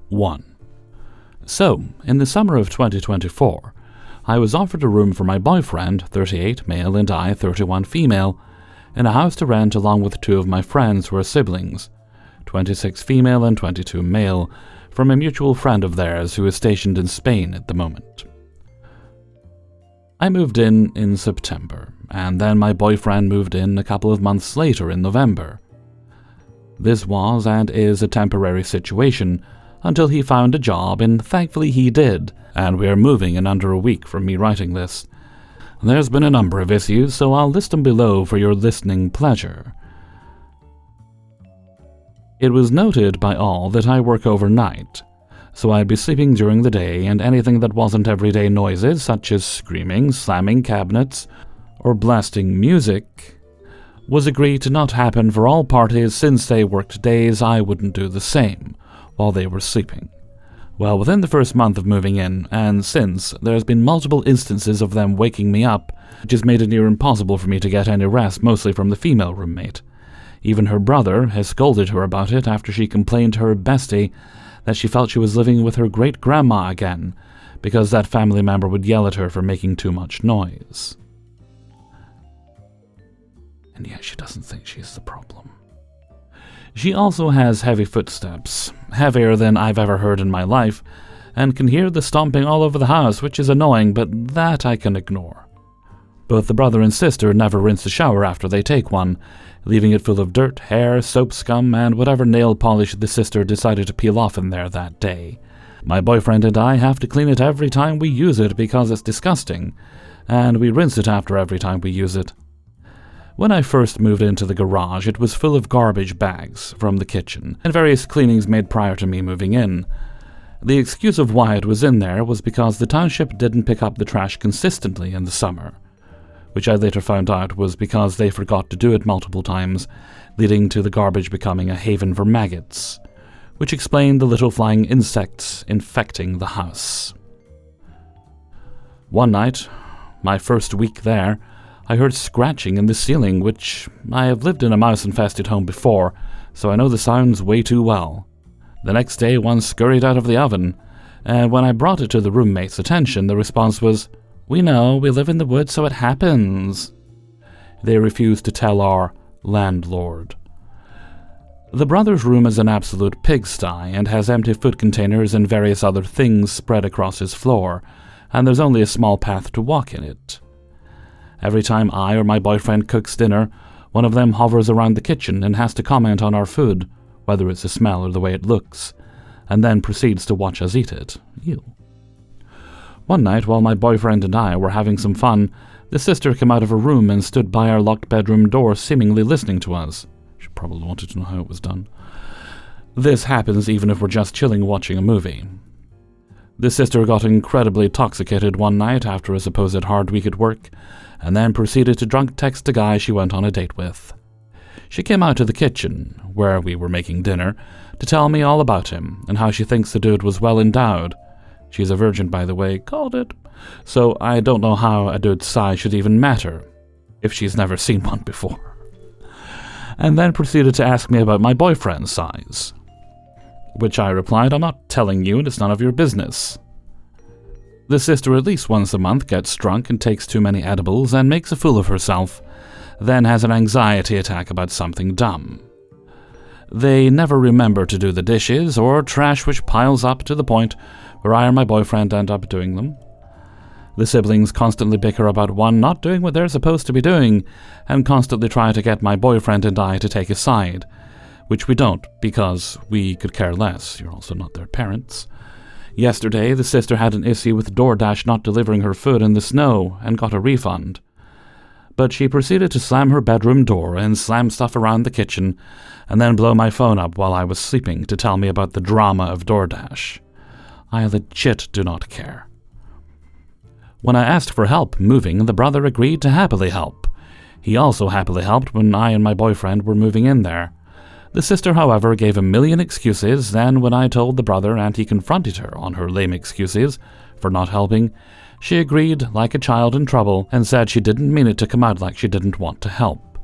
1. So, in the summer of 2024, I was offered a room for my boyfriend, 38 male, and I, 31 female, in a house to rent along with 2 of my friends who are siblings, 26 female and 22 male, from a mutual friend of theirs who is stationed in Spain at the moment. I moved in September, and then my boyfriend moved in a couple of months later in November. This was and is a temporary situation until he found a job, and thankfully he did, and we are moving in under a week from me writing this. There's been a number of issues, so I'll list them below for your listening pleasure. It was noted by all that I work overnight, so I'd be sleeping during the day, and anything that wasn't everyday noises such as screaming, slamming cabinets, or blasting music was agreed to not happen for all parties. Since they worked days, I wouldn't do the same while they were sleeping. Well, within the first month of moving in, and since, there's been multiple instances of them waking me up, which has made it near impossible for me to get any rest, mostly from the female roommate. Even her brother has scolded her about it after she complained to her bestie that she felt she was living with her great-grandma again, because that family member would yell at her for making too much noise. And yet she doesn't think she's the problem. She also has heavy footsteps, heavier than I've ever heard in my life, and can hear the stomping all over the house, which is annoying, but that I can ignore. Both the brother and sister never rinse the shower after they take one, leaving it full of dirt, hair, soap scum, and whatever nail polish the sister decided to peel off in there that day. My boyfriend and I have to clean it every time we use it because it's disgusting, and we rinse it after every time we use it. When I first moved into the garage, it was full of garbage bags from the kitchen and various cleanings made prior to me moving in. The excuse of why it was in there was because the township didn't pick up the trash consistently in the summer, which I later found out was because they forgot to do it multiple times, leading to the garbage becoming a haven for maggots, which explained the little flying insects infecting the house. One night, my first week there, I heard scratching in the ceiling, which I have lived in a mouse-infested home before, so I know the sounds way too well. The next day, one scurried out of the oven, and when I brought it to the roommate's attention, the response was, "We know, we live in the woods, so it happens." They refused to tell our landlord. The brother's room is an absolute pigsty and has empty food containers and various other things spread across his floor, and there's only a small path to walk in it. Every time I or my boyfriend cooks dinner, one of them hovers around the kitchen and has to comment on our food, whether it's the smell or the way it looks, and then proceeds to watch us eat it. Ew. One night, while my boyfriend and I were having some fun, the sister came out of her room and stood by our locked bedroom door, seemingly listening to us. She probably wanted to know how it was done. This happens even if we're just chilling watching a movie. The sister got incredibly intoxicated one night after a supposed hard week at work, and then proceeded to drunk text a guy she went on a date with. She came out to the kitchen, where we were making dinner, to tell me all about him, and how she thinks the dude was well endowed. She's a virgin, by the way, called it. So I don't know how a dude's size should even matter, if she's never seen one before. And then proceeded to ask me about my boyfriend's size. Which I replied, "I'm not telling you, and it's none of your business." The sister at least once a month gets drunk and takes too many edibles and makes a fool of herself, then has an anxiety attack about something dumb. They never remember to do the dishes or trash, which piles up to the point where I or my boyfriend end up doing them. The siblings constantly bicker about one not doing what they're supposed to be doing, and constantly try to get my boyfriend and I to take a side, which we don't because we could care less. You're also not their parents. Yesterday, the sister had an issue with DoorDash not delivering her food in the snow and got a refund. But she proceeded to slam her bedroom door and slam stuff around the kitchen, and then blow my phone up while I was sleeping to tell me about the drama of DoorDash. I legit do not care. When I asked for help moving, the brother agreed to happily help. He also happily helped when I and my boyfriend were moving in there. The sister, however, gave a million excuses, and when I told the brother and he confronted her on her lame excuses for not helping, she agreed like a child in trouble and said she didn't mean it to come out like she didn't want to help.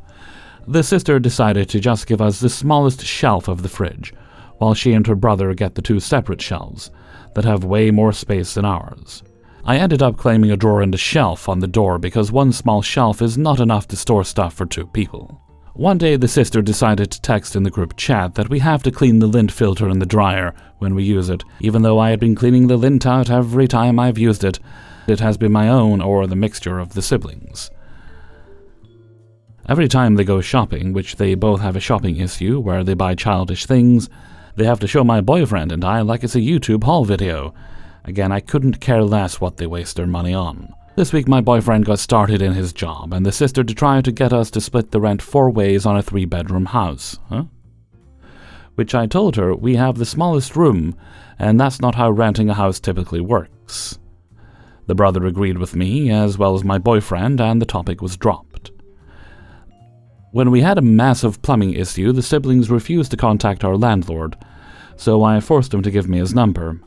The sister decided to just give us the smallest shelf of the fridge, while she and her brother get the 2 separate shelves that have way more space than ours. I ended up claiming a drawer and a shelf on the door because one small shelf is not enough to store stuff for 2 people. One day the sister decided to text in the group chat that we have to clean the lint filter in the dryer when we use it, even though I had been cleaning the lint out every time I've used it. It has been my own or the mixture of the siblings. Every time they go shopping, which they both have a shopping issue where they buy childish things, they have to show my boyfriend and I like it's a YouTube haul video. Again, I couldn't care less what they waste their money on. This week my boyfriend got started in his job, and the sister tried to get us to split the rent 4 ways on a 3-bedroom house. Which I told her we have the smallest room, and that's not how renting a house typically works. The brother agreed with me, as well as my boyfriend, and the topic was dropped. When we had a massive plumbing issue, the siblings refused to contact our landlord, so I forced them to give me his number,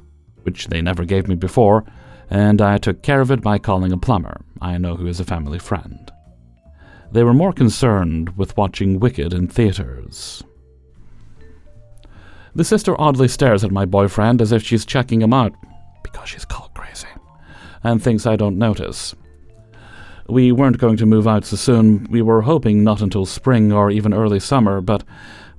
which they never gave me before, and I took care of it by calling a plumber I know who is a family friend. They were more concerned with watching Wicked in theaters. The sister oddly stares at my boyfriend as if she's checking him out, because she's called crazy, and thinks I don't notice. We weren't going to move out so soon. We were hoping not until spring or even early summer, but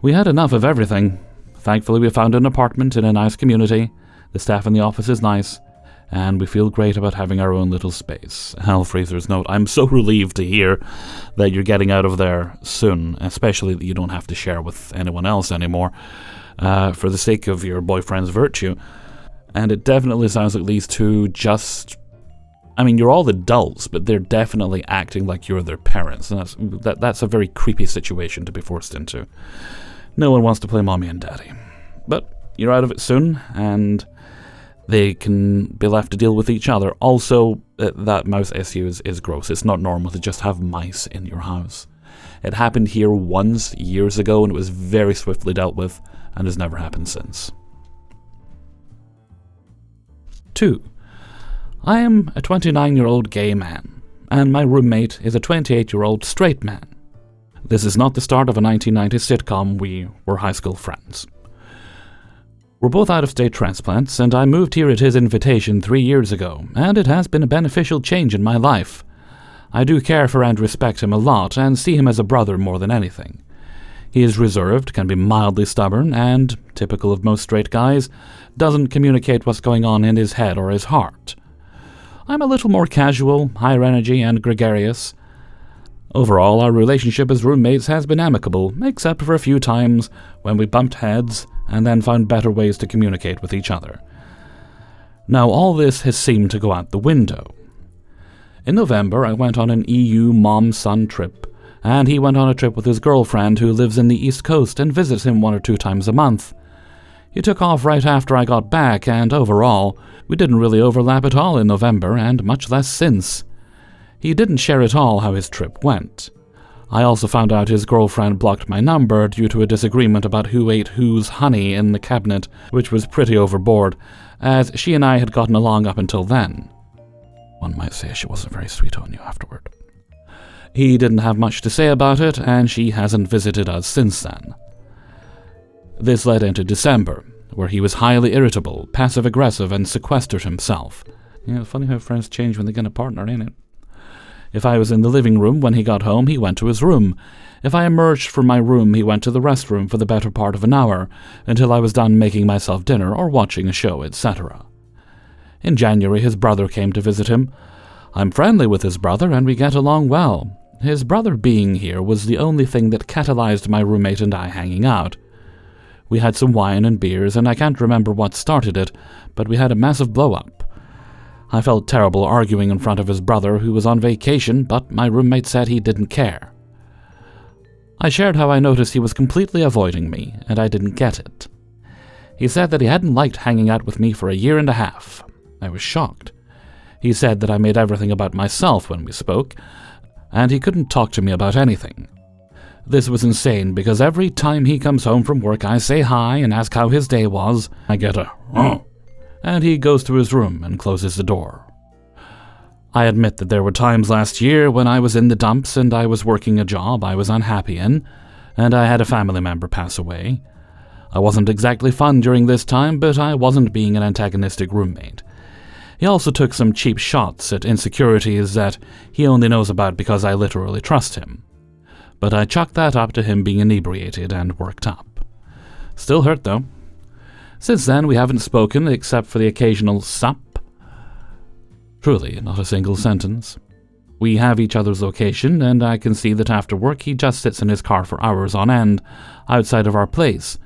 we had enough of everything. Thankfully, we found an apartment in a nice community. The staff in the office is nice, and we feel great about having our own little space. Hellfreezer's note, I'm so relieved to hear that you're getting out of there soon, especially that you don't have to share with anyone else anymore, for the sake of your boyfriend's virtue. And it definitely sounds like these two just... I mean, you're all adults, but they're definitely acting like you're their parents, and that's a very creepy situation to be forced into. No one wants to play mommy and daddy. But you're out of it soon, and they can be left to deal with each other. Also, that mouse issue is gross. It's not normal to just have mice in your house. It happened here once, years ago, and it was very swiftly dealt with, and has never happened since. 2. I am a 29-year-old gay man, and my roommate is a 28-year-old straight man. This is not the start of a 1990s sitcom. We were high school friends. We're both out-of-state transplants, and I moved here at his invitation 3 years ago, and it has been a beneficial change in my life. I do care for and respect him a lot, and see him as a brother more than anything. He is reserved, can be mildly stubborn, and, typical of most straight guys, doesn't communicate what's going on in his head or his heart. I'm a little more casual, higher energy, and gregarious. Overall, our relationship as roommates has been amicable, except for a few times when we bumped heads and then found better ways to communicate with each other. Now, all this has seemed to go out the window. In November, I went on an EU mom-son trip, and he went on a trip with his girlfriend who lives in the East Coast and visits him 1 or 2 times a month. He took off right after I got back, and overall, we didn't really overlap at all in November, and much less since. He didn't share at all how his trip went. I also found out his girlfriend blocked my number due to a disagreement about who ate whose honey in the cabinet, which was pretty overboard, as she and I had gotten along up until then. One might say she wasn't very sweet on you afterward. He didn't have much to say about it, and she hasn't visited us since then. This led into December, where he was highly irritable, passive-aggressive, and sequestered himself. Yeah, funny how friends change when they get a partner, ain't it? If I was in the living room when he got home, he went to his room. If I emerged from my room, he went to the restroom for the better part of an hour, until I was done making myself dinner or watching a show, etc. In January, his brother came to visit him. I'm friendly with his brother, and we get along well. His brother being here was the only thing that catalyzed my roommate and I hanging out. We had some wine and beers, and I can't remember what started it, but we had a massive blow-up. I felt terrible arguing in front of his brother, who was on vacation, but my roommate said he didn't care. I shared how I noticed he was completely avoiding me, and I didn't get it. He said that he hadn't liked hanging out with me for 1.5 years. I was shocked. He said that I made everything about myself when we spoke, and he couldn't talk to me about anything. This was insane, because every time he comes home from work, I say hi and ask how his day was. I get a and he goes to his room and closes the door. I admit that there were times last year when I was in the dumps and I was working a job I was unhappy in, and I had a family member pass away. I wasn't exactly fun during this time, but I wasn't being an antagonistic roommate. He also took some cheap shots at insecurities that he only knows about because I literally trust him. But I chalked that up to him being inebriated and worked up. Still hurt, though. Since then, we haven't spoken except for the occasional sup. Truly, not a single sentence. We have each other's location, and I can see that after work he just sits in his car for hours on end, outside of our place,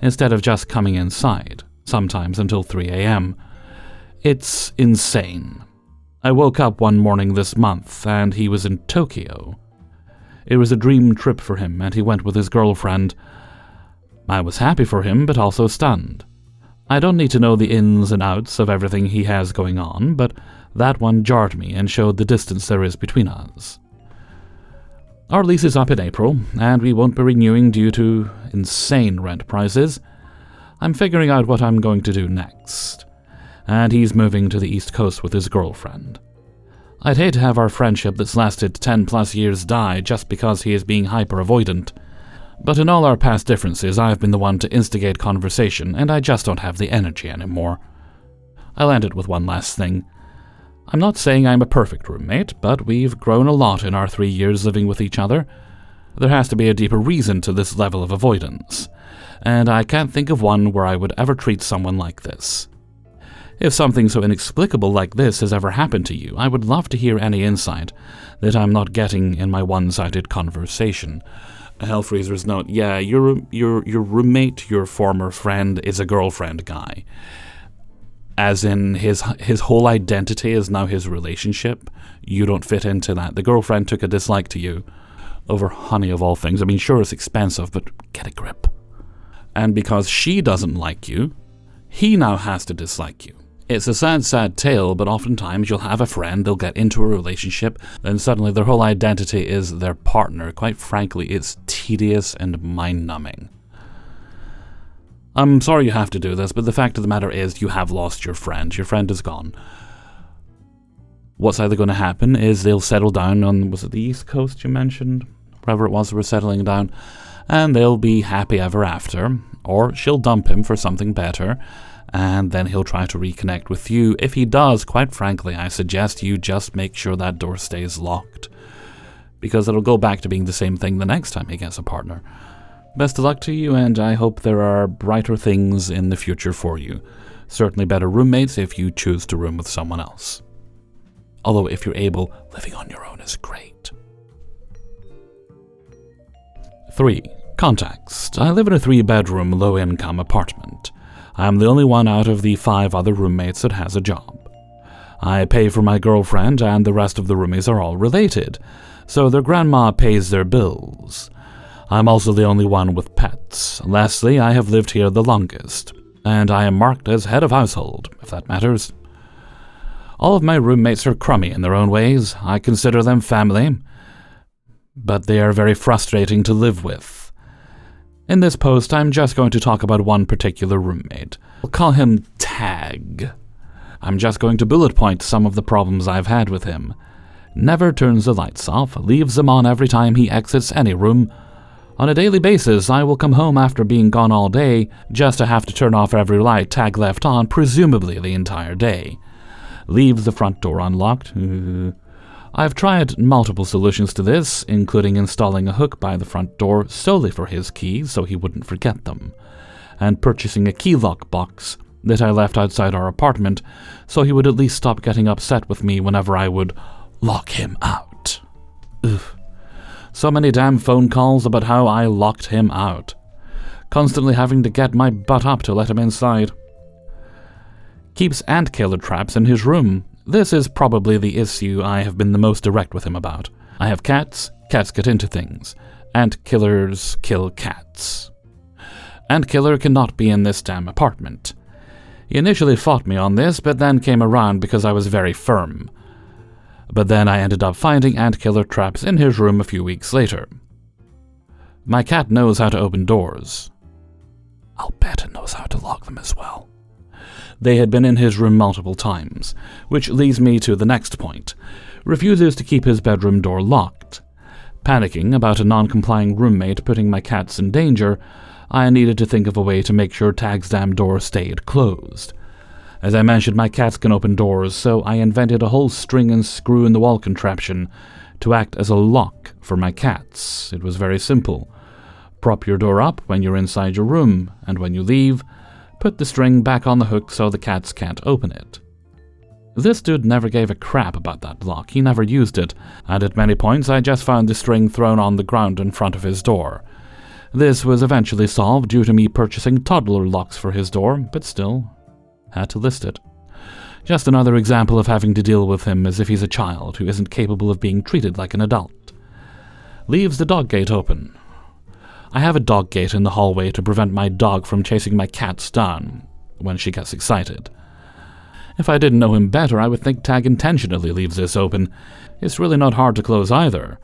instead of just coming inside, sometimes until 3 a.m. It's insane. I woke up one morning this month, and he was in Tokyo. It was a dream trip for him, and he went with his girlfriend. I was happy for him, but also stunned. I don't need to know the ins and outs of everything he has going on, but that one jarred me and showed the distance there is between us. Our lease is up in April, and we won't be renewing due to insane rent prices. I'm figuring out what I'm going to do next, and he's moving to the East Coast with his girlfriend. I'd hate to have our friendship that's lasted 10+ years die just because he is being hyper-avoidant. But in all our past differences, I've been the one to instigate conversation, and I just don't have the energy anymore. I'll end it with one last thing. I'm not saying I'm a perfect roommate, but we've grown a lot in our 3 years living with each other. There has to be a deeper reason to this level of avoidance, and I can't think of one where I would ever treat someone like this. If something so inexplicable like this has ever happened to you, I would love to hear any insight that I'm not getting in my one-sided conversation. Hellfreezer's note, yeah, your roommate, your former friend, is a girlfriend guy. As in, his whole identity is now his relationship. You don't fit into that. The girlfriend took a dislike to you over honey of all things. I mean, sure, it's expensive, but get a grip. And because she doesn't like you, he now has to dislike you. It's a sad, sad tale, but oftentimes you'll have a friend, they'll get into a relationship, then suddenly their whole identity is their partner. Quite frankly, it's tedious and mind-numbing. I'm sorry you have to do this, but the fact of the matter is you have lost your friend. Your friend is gone. What's either going to happen is they'll settle down on, was it the East Coast you mentioned? Wherever it was they were settling down, and they'll be happy ever after, or she'll dump him for something better, and then he'll try to reconnect with you. If he does, quite frankly, I suggest you just make sure that door stays locked, because it'll go back to being the same thing the next time he gets a partner. Best of luck to you, and I hope there are brighter things in the future for you. Certainly better roommates if you choose to room with someone else. Although if you're able, living on your own is great. 3. Context. I live in a 3-bedroom, low-income apartment. I am the only one out of the 5 other roommates that has a job. I pay for my girlfriend, and the rest of the roomies are all related, so their grandma pays their bills. I'm also the only one with pets. Lastly, I have lived here the longest, and I am marked as head of household, if that matters. All of my roommates are crummy in their own ways. I consider them family, but they are very frustrating to live with. In this post, I'm just going to talk about one particular roommate. I'll call him Tag. I'm just going to bullet point some of the problems I've had with him. Never turns the lights off, leaves them on every time he exits any room. On a daily basis, I will come home after being gone all day, just to have to turn off every light Tag left on, presumably the entire day. Leaves the front door unlocked. I've tried multiple solutions to this, including installing a hook by the front door solely for his keys so he wouldn't forget them, and purchasing a key lock box that I left outside our apartment so he would at least stop getting upset with me whenever I would lock him out. Ugh. So many damn phone calls about how I locked him out. Constantly having to get my butt up to let him inside. Keeps ant killer traps in his room. This is probably the issue I have been the most direct with him about. I have cats. Cats get into things. Ant killers kill cats. Ant killer cannot be in this damn apartment. He initially fought me on this, but then came around because I was very firm. But then I ended up finding ant killer traps in his room a few weeks later. My cat knows how to open doors. I'll bet it knows how to lock them as well. They had been in his room multiple times, which leads me to the next point. Refuses to keep his bedroom door locked. Panicking about a non-complying roommate putting my cats in danger, I needed to think of a way to make sure Tag's damn door stayed closed. As I mentioned, my cats can open doors, so I invented a whole string and screw in the wall contraption to act as a lock for my cats. It was very simple. Prop your door up when you're inside your room, and when you leave, put the string back on the hook so the cats can't open it. This dude never gave a crap about that lock. He never used it, and at many points I just found the string thrown on the ground in front of his door. This was eventually solved due to me purchasing toddler locks for his door, but still, had to list it. Just another example of having to deal with him as if he's a child who isn't capable of being treated like an adult. Leaves the dog gate open. I have a dog gate in the hallway to prevent my dog from chasing my cats down when she gets excited. If I didn't know him better, I would think Tag intentionally leaves this open. It's really not hard to close either.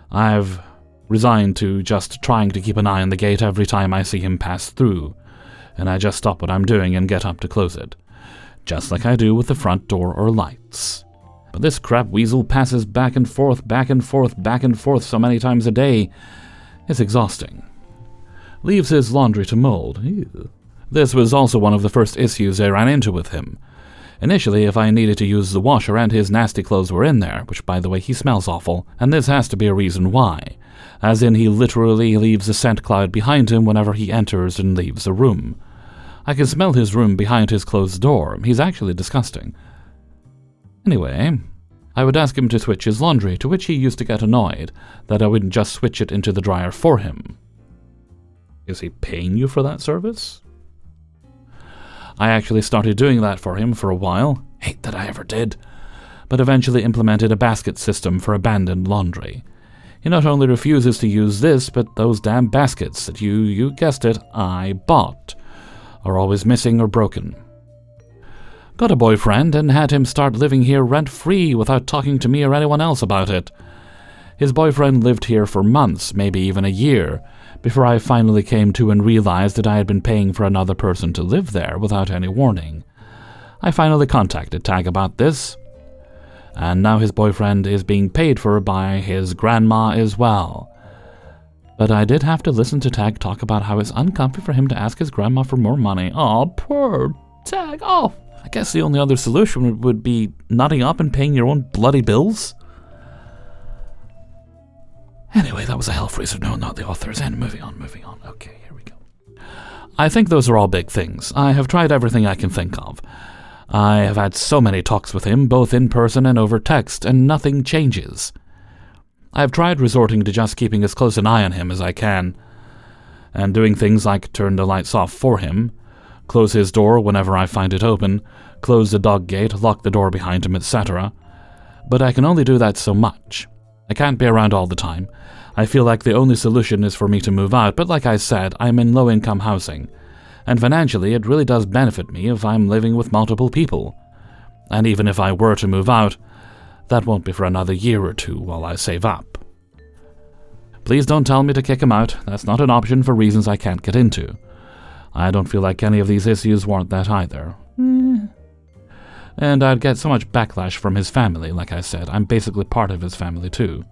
I've resigned to just trying to keep an eye on the gate every time I see him pass through, and I just stop what I'm doing and get up to close it, just like I do with the front door or lights. But this crap weasel passes back and forth, back and forth, back and forth so many times a day. It's exhausting. Leaves his laundry to mold. Ew. This was also one of the first issues I ran into with him. Initially, if I needed to use the washer and his nasty clothes were in there, which by the way, he smells awful, and this has to be a reason why. As in, he literally leaves a scent cloud behind him whenever he enters and leaves a room. I can smell his room behind his closed door. He's actually disgusting. Anyway, I would ask him to switch his laundry, to which he used to get annoyed that I wouldn't just switch it into the dryer for him. Is he paying you for that service? I actually started doing that for him for a while. Hate that I ever did. But eventually implemented a basket system for abandoned laundry. He not only refuses to use this, but those damn baskets that you guessed it, I bought, are always missing or broken. Got a boyfriend and had him start living here rent-free without talking to me or anyone else about it. His boyfriend lived here for months, maybe even a year, before I finally came to and realized that I had been paying for another person to live there without any warning. I finally contacted Tag about this, and now his boyfriend is being paid for by his grandma as well. But I did have to listen to Tag talk about how it's uncomfy for him to ask his grandma for more money. Oh, poor Tag. Oh, I guess the only other solution would be nutting up and paying your own bloody bills. Anyway, that was a hell-freezer. No, not the authors. And moving on. Okay, here we go. I think those are all big things. I have tried everything I can think of. I have had so many talks with him, both in person and over text, and nothing changes. I have tried resorting to just keeping as close an eye on him as I can, and doing things like turn the lights off for him, close his door whenever I find it open, close the dog gate, lock the door behind him, etc. But I can only do that so much. I can't be around all the time. I feel like the only solution is for me to move out, but like I said, I'm in low-income housing, and financially it really does benefit me if I'm living with multiple people. And even if I were to move out, that won't be for another year or two while I save up. Please don't tell me to kick him out. That's not an option for reasons I can't get into. I don't feel like any of these issues warrant that either. And I'd get so much backlash from his family, like I said. I'm basically part of his family too.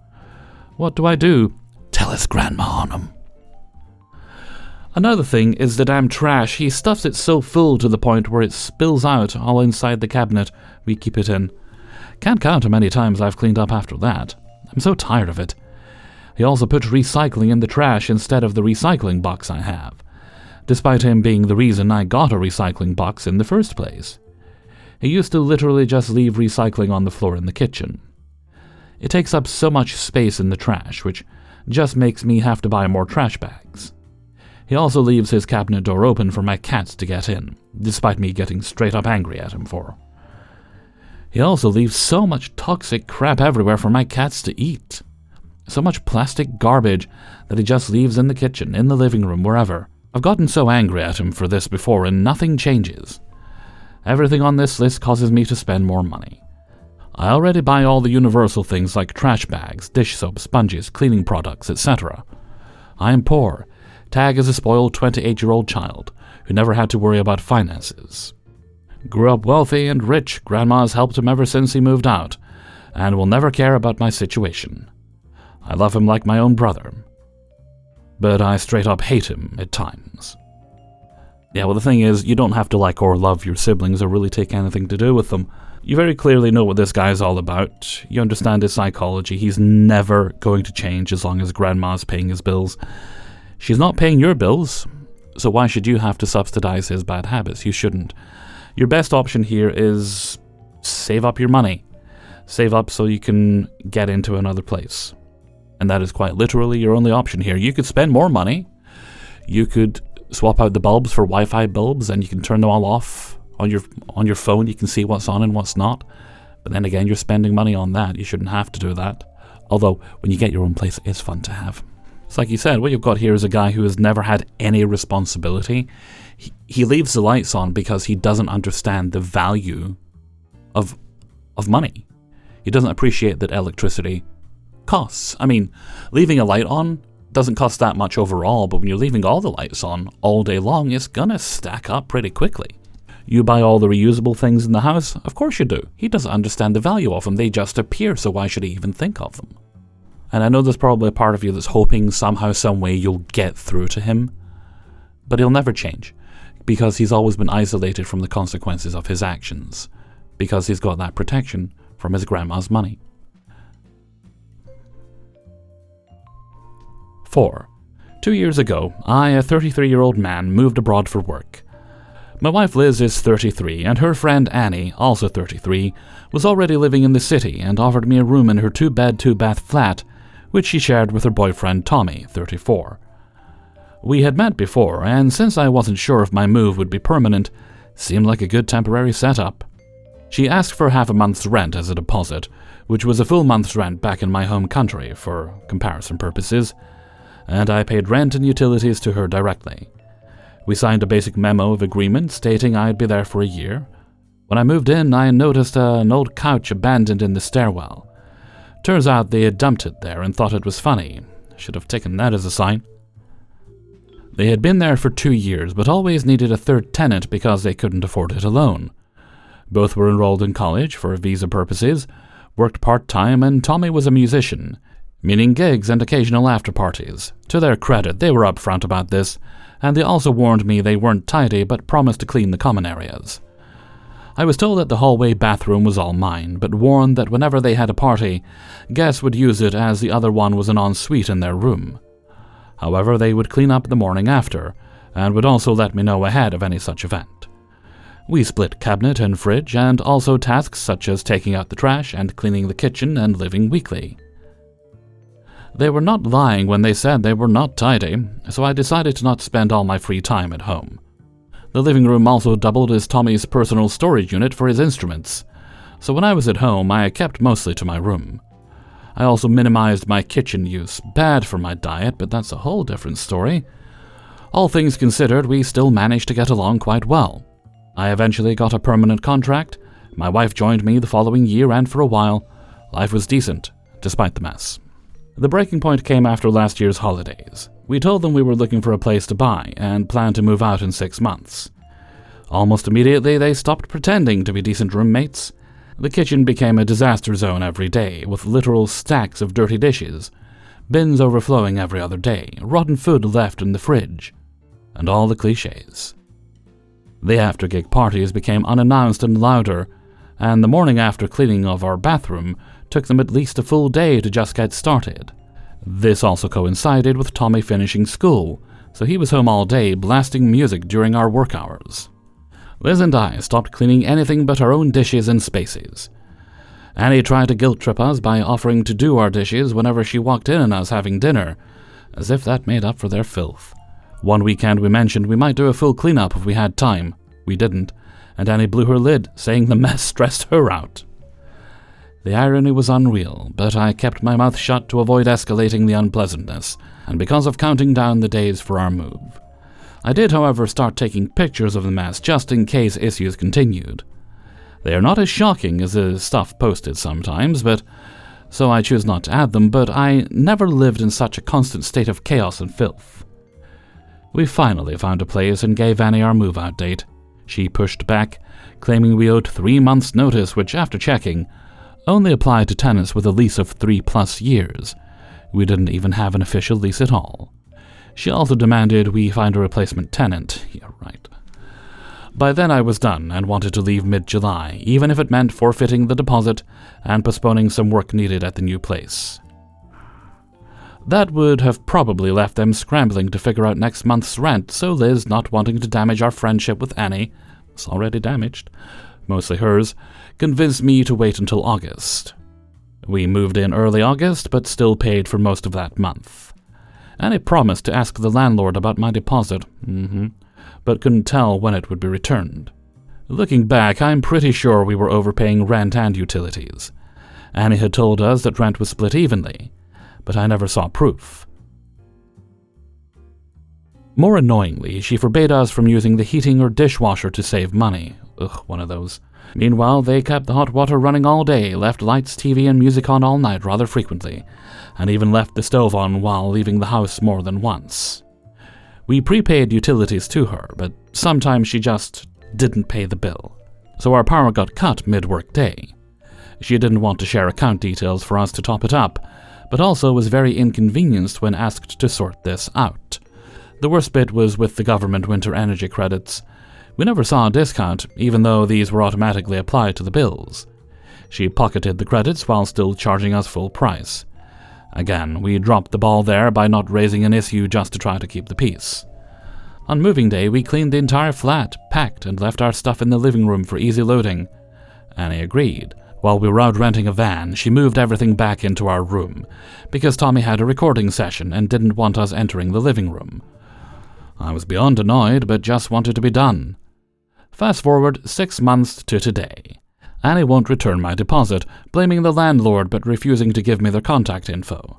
What do I do? Tell his grandma on him. Another thing is the damn trash. He stuffs it so full to the point where it spills out all inside the cabinet we keep it in. Can't count how many times I've cleaned up after that. I'm so tired of it. He also puts recycling in the trash instead of the recycling box I have, despite him being the reason I got a recycling box in the first place. He used to literally just leave recycling on the floor in the kitchen. It takes up so much space in the trash, which just makes me have to buy more trash bags. He also leaves his cabinet door open for my cats to get in, despite me getting straight up angry at him for. He also leaves so much toxic crap everywhere for my cats to eat. So much plastic garbage that he just leaves in the kitchen, in the living room, wherever. I've gotten so angry at him for this before and nothing changes. Everything on this list causes me to spend more money. I already buy all the universal things like trash bags, dish soap, sponges, cleaning products, etc. I am poor. Tag is a spoiled 28-year-old child who never had to worry about finances. Grew up wealthy and rich. Grandma's helped him ever since he moved out, and will never care about my situation. I love him like my own brother. but I straight up hate him at times. Yeah, well, the thing is, you don't have to like or love your siblings or really take anything to do with them. You very clearly know what this guy's all about. You understand his psychology. He's never going to change as long as Grandma's paying his bills. She's not paying your bills, so why should you have to subsidize his bad habits? You shouldn't. Your best option here is save up your money. Save up so you can get into another place. And that is quite literally your only option here. You could spend more money. You could swap out the bulbs for Wi-Fi bulbs, and you can turn them all off on your phone. You can see what's on and what's not. But then again, you're spending money on that. You shouldn't have to do that. Although, when you get your own place, it's fun to have. It's like you said, what you've got here is a guy who has never had any responsibility. He leaves the lights on because he doesn't understand the value of money. He doesn't appreciate that electricity costs. I mean, leaving a light on doesn't cost that much overall, but when you're leaving all the lights on all day long, it's gonna stack up pretty quickly. You buy all the reusable things in the house? Of course you do. He doesn't understand the value of them. They just appear, so why should he even think of them? And I know there's probably a part of you that's hoping somehow, some way you'll get through to him, but he'll never change, because he's always been isolated from the consequences of his actions, because he's got that protection from his grandma's money. 4. 2 years ago, I, a 33-year-old man, moved abroad for work. My wife Liz is 33, and her friend Annie, also 33, was already living in the city and offered me a room in her 2-bed, 2-bath flat, which she shared with her boyfriend Tommy, 34. We had met before, and since I wasn't sure if my move would be permanent, seemed like a good temporary setup. She asked for half a month's rent as a deposit, which was a full month's rent back in my home country for comparison purposes, and I paid rent and utilities to her directly. We signed a basic memo of agreement stating I'd be there for a year. When I moved in, I noticed an old couch abandoned in the stairwell. Turns out they had dumped it there and thought it was funny. Should have taken that as a sign. They had been there for 2 years, but always needed a third tenant because they couldn't afford it alone. Both were enrolled in college for visa purposes, worked part-time, and Tommy was a musician, meaning gigs and occasional after-parties. To their credit, they were upfront about this, and they also warned me they weren't tidy but promised to clean the common areas. I was told that the hallway bathroom was all mine, but warned that whenever they had a party, guests would use it as the other one was an ensuite in their room. However, they would clean up the morning after, and would also let me know ahead of any such event. We split cabinet and fridge, and also tasks such as taking out the trash and cleaning the kitchen and living weekly. They were not lying when they said they were not tidy, so I decided to not spend all my free time at home. The living room also doubled as Tommy's personal storage unit for his instruments, so when I was at home, I kept mostly to my room. I also minimized my kitchen use, bad for my diet, but that's a whole different story. All things considered, we still managed to get along quite well. I eventually got a permanent contract, my wife joined me the following year, and for a while, life was decent, despite the mess. The breaking point came after last year's holidays. We told them we were looking for a place to buy and planned to move out in 6 months. Almost immediately, they stopped pretending to be decent roommates. The kitchen became a disaster zone every day, with literal stacks of dirty dishes, bins overflowing every other day, rotten food left in the fridge, and all the cliches. The after-gig parties became unannounced and louder, and the morning after cleaning of our bathroom took them at least a full day to just get started. This also coincided with Tommy finishing school, so he was home all day blasting music during our work hours. Liz and I stopped cleaning anything but our own dishes and spaces. Annie tried to guilt-trip us by offering to do our dishes whenever she walked in on us having dinner, as if that made up for their filth. One weekend we mentioned we might do a full cleanup if we had time. We didn't, and Annie blew her lid, saying the mess stressed her out. The irony was unreal, but I kept my mouth shut to avoid escalating the unpleasantness, and because of counting down the days for our move. I did, however, start taking pictures of the mess just in case issues continued. They are not as shocking as the stuff posted sometimes, so I choose not to add them, but I never lived in such a constant state of chaos and filth. We finally found a place and gave Annie our move-out date. She pushed back, claiming we owed 3 months' notice, which, after checking, only applied to tenants with a lease of 3+ years. We didn't even have an official lease at all. She also demanded we find a replacement tenant. Yeah, right. By then I was done and wanted to leave mid-July, even if it meant forfeiting the deposit and postponing some work needed at the new place. That would have probably left them scrambling to figure out next month's rent, so Liz, not wanting to damage our friendship with Annie, it's already damaged, mostly hers, convinced me to wait until August. We moved in early August, but still paid for most of that month. Annie promised to ask the landlord about my deposit, but couldn't tell when it would be returned. Looking back, I'm pretty sure we were overpaying rent and utilities. Annie had told us that rent was split evenly, but I never saw proof. More annoyingly, she forbade us from using the heating or dishwasher to save money. Ugh, one of those. Meanwhile, they kept the hot water running all day, left lights, TV, and music on all night rather frequently, and even left the stove on while leaving the house more than once. We prepaid utilities to her, but sometimes she just didn't pay the bill. So our power got cut mid-work day. She didn't want to share account details for us to top it up, but also was very inconvenienced when asked to sort this out. The worst bit was with the government winter energy credits. We never saw a discount, even though these were automatically applied to the bills. She pocketed the credits while still charging us full price. Again, we dropped the ball there by not raising an issue just to try to keep the peace. On moving day, we cleaned the entire flat, packed, and left our stuff in the living room for easy loading. Annie agreed. While we were out renting a van, she moved everything back into our room, because Tommy had a recording session and didn't want us entering the living room. I was beyond annoyed, but just wanted to be done. Fast forward 6 months to today. Annie won't return my deposit, blaming the landlord but refusing to give me their contact info.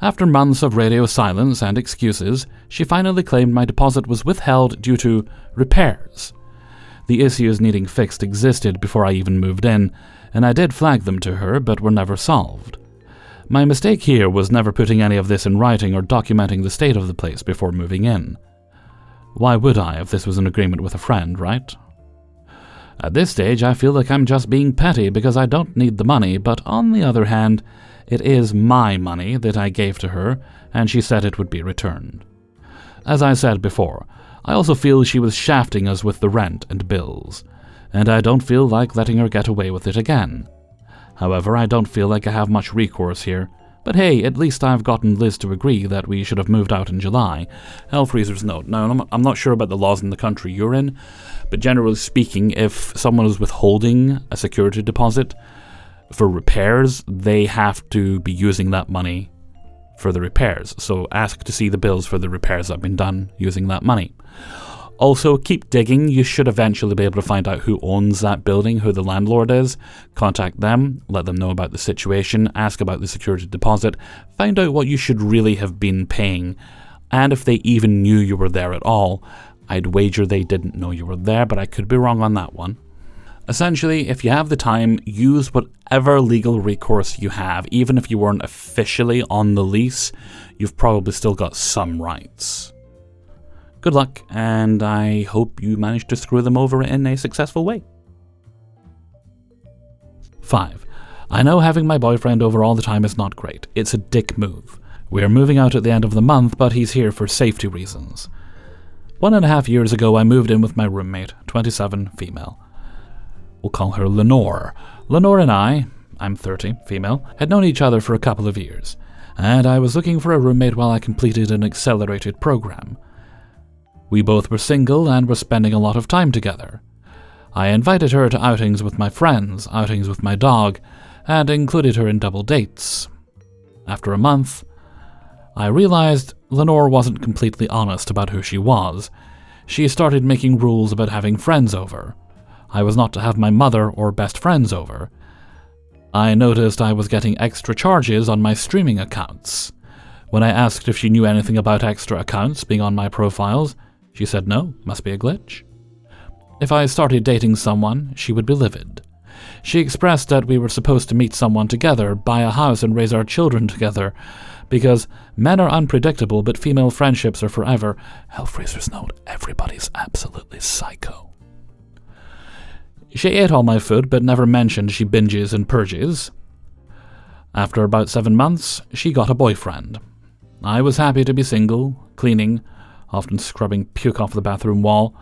After months of radio silence and excuses, she finally claimed my deposit was withheld due to repairs. The issues needing fixed existed before I even moved in, and I did flag them to her, but were never solved. My mistake here was never putting any of this in writing or documenting the state of the place before moving in. Why would I if this was an agreement with a friend, right? At this stage, I feel like I'm just being petty because I don't need the money, but on the other hand, it is my money that I gave to her, and she said it would be returned. As I said before, I also feel she was shafting us with the rent and bills, and I don't feel like letting her get away with it again. However, I don't feel like I have much recourse here, but hey, at least I've gotten Liz to agree that we should have moved out in July. Hellfreezer's note. Now, I'm not sure about the laws in the country you're in, but generally speaking, if someone is withholding a security deposit for repairs, they have to be using that money for the repairs. So ask to see the bills for the repairs that have been done using that money. Also, keep digging. You should eventually be able to find out who owns that building, who the landlord is. Contact them, let them know about the situation, ask about the security deposit, find out what you should really have been paying, and if they even knew you were there at all. I'd wager they didn't know you were there, but I could be wrong on that one. Essentially, if you have the time, use whatever legal recourse you have. Even if you weren't officially on the lease, you've probably still got some rights. Good luck, and I hope you manage to screw them over in a successful way. 5. I know having my boyfriend over all the time is not great. It's a dick move. We are moving out at the end of the month, but he's here for safety reasons. 1.5 years ago, I moved in with my roommate, 27, female. We'll call her Lenore. Lenore and I'm 30, female, had known each other for a couple of years, and I was looking for a roommate while I completed an accelerated program. We both were single and were spending a lot of time together. I invited her to outings with my friends, outings with my dog, and included her in double dates. After a month, I realized Lenore wasn't completely honest about who she was. She started making rules about having friends over. I was not to have my mother or best friends over. I noticed I was getting extra charges on my streaming accounts. When I asked if she knew anything about extra accounts being on my profiles, she said no, must be a glitch. If I started dating someone, she would be livid. She expressed that we were supposed to meet someone together, buy a house and raise our children together, because men are unpredictable but female friendships are forever. Hellfreezer's note, everybody's absolutely psycho. She ate all my food but never mentioned she binges and purges. After about 7 months, she got a boyfriend. I was happy to be single, cleaning, often scrubbing puke off the bathroom wall,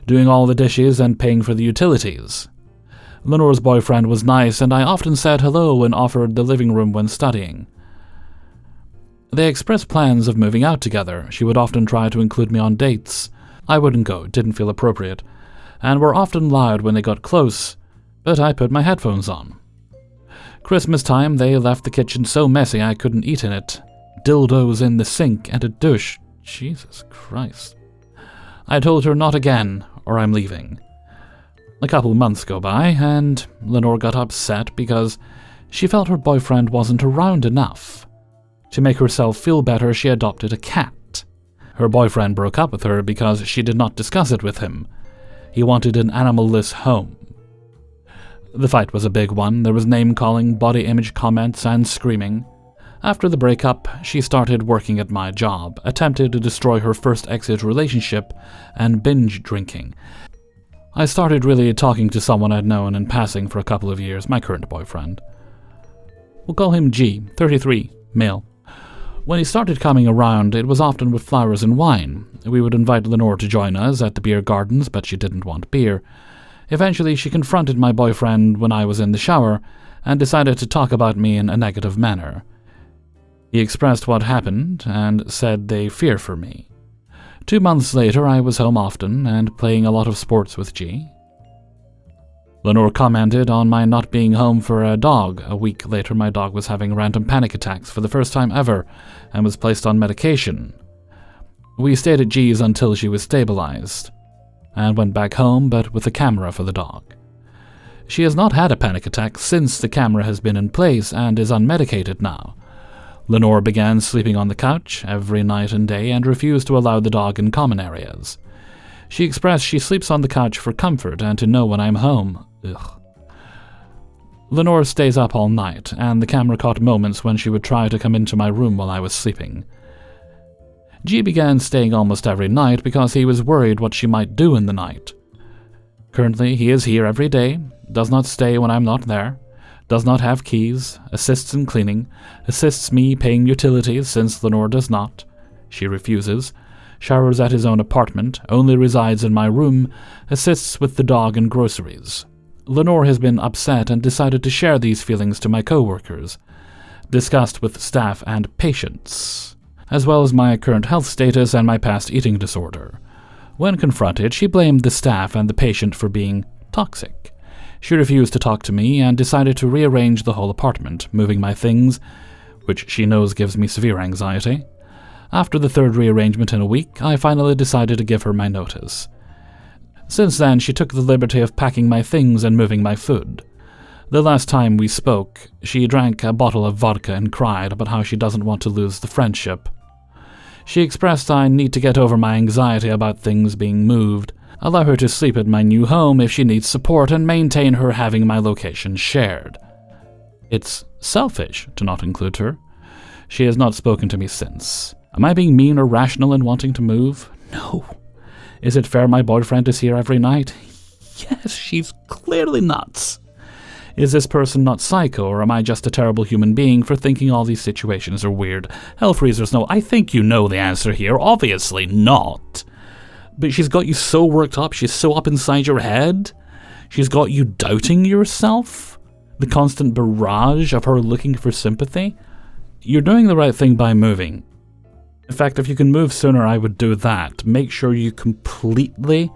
doing all the dishes and paying for the utilities. Lenore's boyfriend was nice, and I often said hello and offered the living room when studying. They expressed plans of moving out together. She would often try to include me on dates. I wouldn't go, it didn't feel appropriate, and were often loud when they got close, but I put my headphones on. Christmas time, they left the kitchen so messy I couldn't eat in it. Dildos in the sink and a douche. Jesus Christ. I told her not again, or I'm leaving. A couple of months go by, and Lenore got upset because she felt her boyfriend wasn't around enough. To make herself feel better, she adopted a cat. Her boyfriend broke up with her because she did not discuss it with him. He wanted an animal-less home. The fight was a big one. There was name-calling, body image comments, and screaming. After the breakup, she started working at my job, attempted to destroy her first ex's relationship, and binge drinking. I started really talking to someone I'd known in passing for a couple of years, my current boyfriend. We'll call him G, 33, male. When he started coming around, it was often with flowers and wine. We would invite Lenore to join us at the beer gardens, but she didn't want beer. Eventually, she confronted my boyfriend when I was in the shower and decided to talk about me in a negative manner. He expressed what happened and said they fear for me. 2 months later, I was home often and playing a lot of sports with G. Lenore commented on my not being home for a dog. A week later, my dog was having random panic attacks for the first time ever and was placed on medication. We stayed at G's until she was stabilized and went back home, but with a camera for the dog. She has not had a panic attack since the camera has been in place and is unmedicated now. Lenore began sleeping on the couch every night and day and refused to allow the dog in common areas. She expressed she sleeps on the couch for comfort and to know when I'm home. Ugh. Lenore stays up all night, and the camera caught moments when she would try to come into my room while I was sleeping. G began staying almost every night because he was worried what she might do in the night. Currently, he is here every day, does not stay when I'm not there, does not have keys, assists in cleaning, assists me paying utilities since Lenore does not. She refuses, showers at his own apartment, only resides in my room, assists with the dog and groceries. Lenore has been upset and decided to share these feelings to my co-workers, discussed with staff and patients, as well as my current health status and my past eating disorder. When confronted, she blamed the staff and the patient for being toxic. She refused to talk to me and decided to rearrange the whole apartment, moving my things, which she knows gives me severe anxiety. After the third rearrangement in a week, I finally decided to give her my notice. Since then, she took the liberty of packing my things and moving my food. The last time we spoke, she drank a bottle of vodka and cried about how she doesn't want to lose the friendship. She expressed I need to get over my anxiety about things being moved, allow her to sleep at my new home if she needs support, and maintain her having my location shared. It's selfish to not include her. She has not spoken to me since. Am I being mean or rational in wanting to move? No. Is it fair my boyfriend is here every night? Yes, she's clearly nuts. Is this person not psycho, or am I just a terrible human being for thinking all these situations are weird? Hellfreezers, no, I think you know the answer here. Obviously not. But she's got you so worked up, she's so up inside your head. She's got you doubting yourself. The constant barrage of her looking for sympathy. You're doing the right thing by moving. In fact, if you can move sooner, I would do that. Make sure you completely,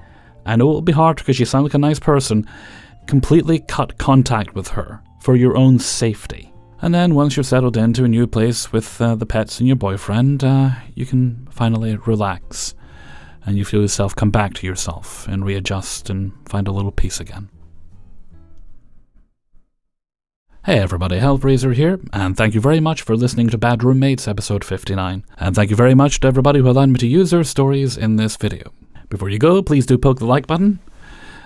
I know it'll be hard because you sound like a nice person, completely cut contact with her for your own safety. And then once you're settled into a new place with the pets and your boyfriend, you can finally relax. And you feel yourself come back to yourself and readjust and find a little peace again. Hey everybody, Hellfreezer here, and thank you very much for listening to Bad Roommates episode 59. And thank you very much to everybody who allowed me to use their stories in this video. Before you go, please do poke the like button,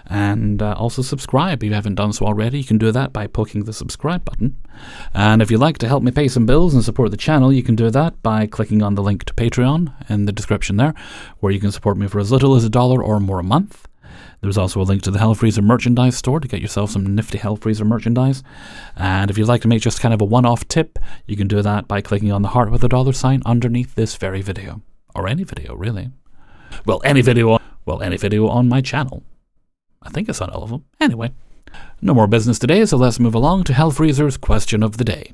and also subscribe if you haven't done so already. You can do that by poking the subscribe button. And if you'd like to help me pay some bills and support the channel, you can do that by clicking on the link to Patreon in the description there, where you can support me for as little as $1 or more a month. There's also a link to the Hellfreezer merchandise store to get yourself some nifty Hellfreezer merchandise. And if you'd like to make just kind of a one-off tip, you can do that by clicking on the heart with a $sign underneath this very video. Or any video, really. Well, any video on my channel. I think it's on all of them. Anyway, no more business today, so let's move along to Hellfreezer's question of the day.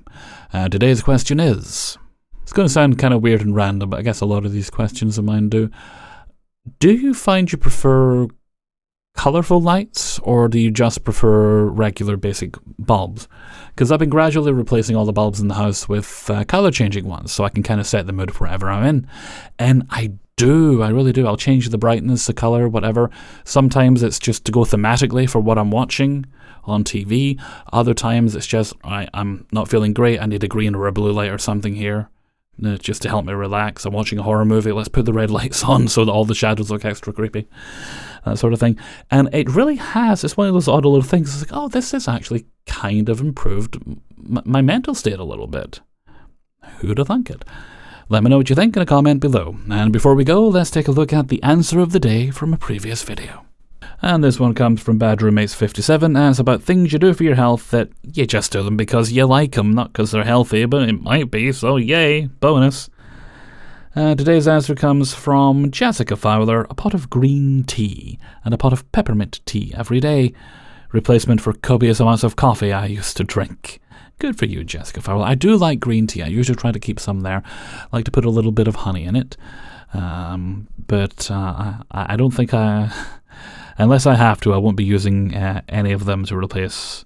Today's question is... It's going to sound kind of weird and random, but I guess a lot of these questions of mine do. Do you find you prefer colorful lights, or do you just prefer regular basic bulbs? Because I've been gradually replacing all the bulbs in the house with color-changing ones, so I can kind of set the mood wherever I'm in. And I really do. I'll change the brightness, the color, whatever. Sometimes it's just to go thematically for what I'm watching on TV. Other times it's just, I'm not feeling great, I need a green or a blue light or something here. Just to help me relax. I'm watching a horror movie, let's put the red lights on so that all the shadows look extra creepy. That sort of thing. And it really has, it's one of those odd little things. It's like, oh, this has actually kind of improved my mental state a little bit. Who'd have thunk it? Let me know what you think in a comment below. And before we go, let's take a look at the answer of the day from a previous video. And this one comes from Bad Roommates 57, and it's about things you do for your health that you just do them because you like them, not because they're healthy, but it might be, so yay, bonus. Today's answer comes from Jessica Fowler, a pot of green tea and a pot of peppermint tea every day. Replacement for copious amounts of coffee I used to drink. Good for you, Jessica Fowler. I do like green tea. I usually try to keep some there. I like to put a little bit of honey in it. But I don't think unless I have to, I won't be using any of them to replace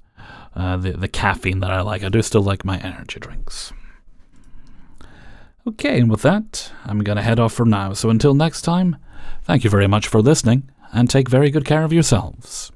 the caffeine that I like. I do still like my energy drinks. Okay, and with that, I'm going to head off for now. So until next time, thank you very much for listening, and take very good care of yourselves.